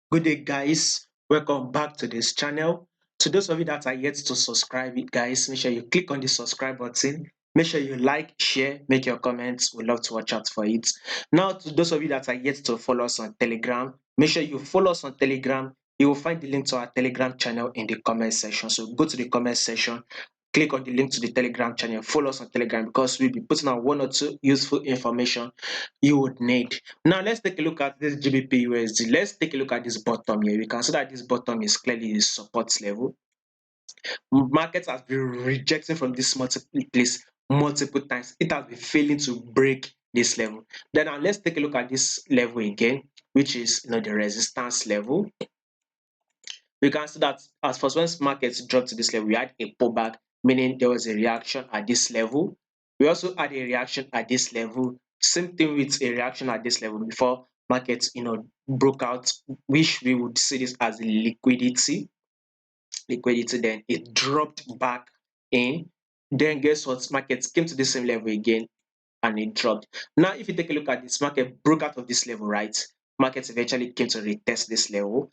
Good day, guys. Welcome back to this channel. To those of you that are yet to subscribe, guys, make sure you click on the subscribe button. Make sure you like, share, make your comments. We'd love to watch out for it. Now, to those of you that are yet to follow us on Telegram, make sure you follow us on Telegram. You will find the link to our Telegram channel in the comment section. So go to the comment section, click on the link to the Telegram channel, follow us on Telegram because we'll be putting out one or two useful information you would need. Now let's take a look at this GBP USD. Let's take a look at this bottom here. We can see that this bottom is clearly the support level. Market has been rejecting from this multiple place multiple times. It has been failing to break this level. Then now let's take a look at this level again, which is the resistance level. We can see that as first when markets dropped to this level, we had a pullback, meaning there was a reaction at this level. We also had a reaction at this level. Same thing with a reaction at this level before markets, broke out, which we would see this as liquidity. Liquidity, then it dropped back in. Then guess what? Markets came to the same level again and it dropped. Now, if you take a look at this, market broke out of this level, right? Markets eventually came to retest this level.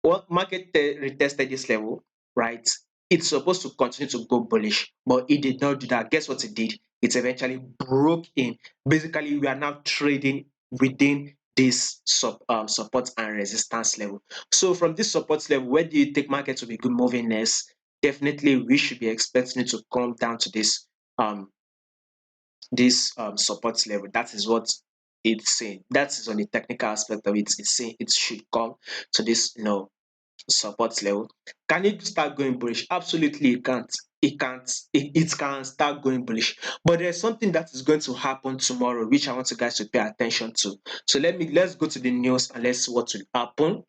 Well, market retested this level, right? It's supposed to continue to go bullish, but it did not do that. Guess what it did? It eventually broke in. Basically, we are now trading within this support and resistance level. So from this support level, where do you take market to be good moving next? Definitely, we should be expecting it to come down to um support level. That is what it's saying. That is on the technical aspect of it. It's saying it should come to this support level. Can it start going bullish? Absolutely, it can't. It can't. It can start going bullish, but there's something that is going to happen tomorrow, which I want you guys to pay attention to. So let's go to the news and let's see what will happen.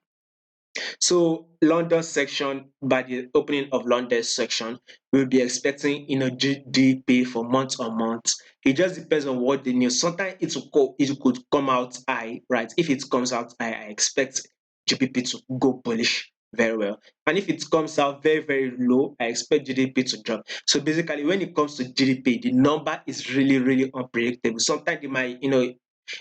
So London section, by the opening of London section, we'll be expecting GDP for month on month. It just depends on what the news. Sometimes it could come out high, right? If it comes out high, I expect GBP to go bullish very well. And if it comes out very, very low, I expect GDP to drop. So basically, when it comes to GDP, the number is really, really unpredictable. Sometimes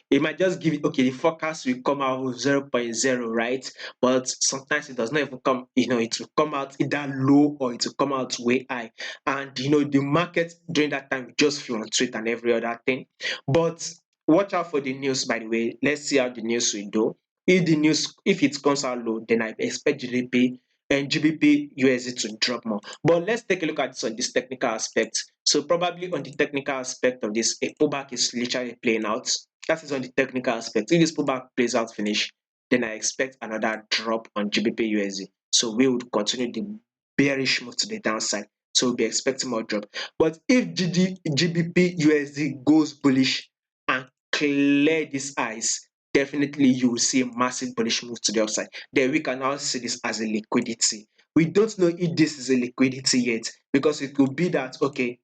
it might just give it, okay, the forecast will come out with 0.0, right? But sometimes it does not even come, it will come out either low or it will come out way high. And, the market during that time will just fluctuate and every other thing. But watch out for the news, by the way. Let's see how the news will do. If it comes out low, then I expect GDP and GBP USD to drop more. But let's take a look at this on this technical aspect. So probably on the technical aspect of this, a pullback is literally playing out. That is on the technical aspect. If this pullback plays out finish, then I expect another drop on GBP USD. So we would continue the bearish move to the downside. So we'll be expecting more drop. But if GBP USD goes bullish and clear this ice, definitely you will see a massive bullish move to the upside. Then we can now see this as a liquidity. We don't know if this is a liquidity yet because it could be that, okay,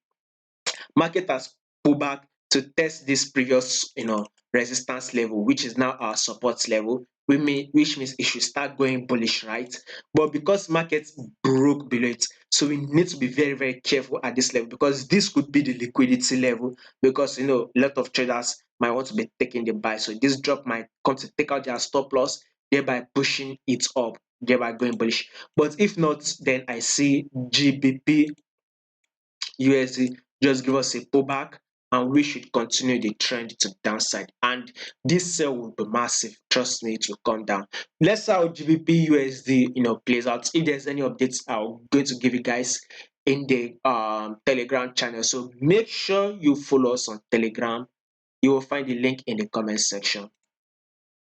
market has pulled back to test this previous resistance level, which is now our support level, which means it should start going bullish, right? But because markets broke below it, so we need to be very, very careful at this level because this could be the liquidity level because a lot of traders might want to be taking the buy. So this drop might come to take out their stop loss, thereby pushing it up, thereby going bullish. But if not, then I see GBP USD just give us a pullback and we should continue the trend to the downside. And this sell will be massive. Trust me, it will come down. Let's see how GBP USD plays out. If there's any updates, I'm going to give you guys in the Telegram channel. So make sure you follow us on Telegram. You will find the link in the comment section.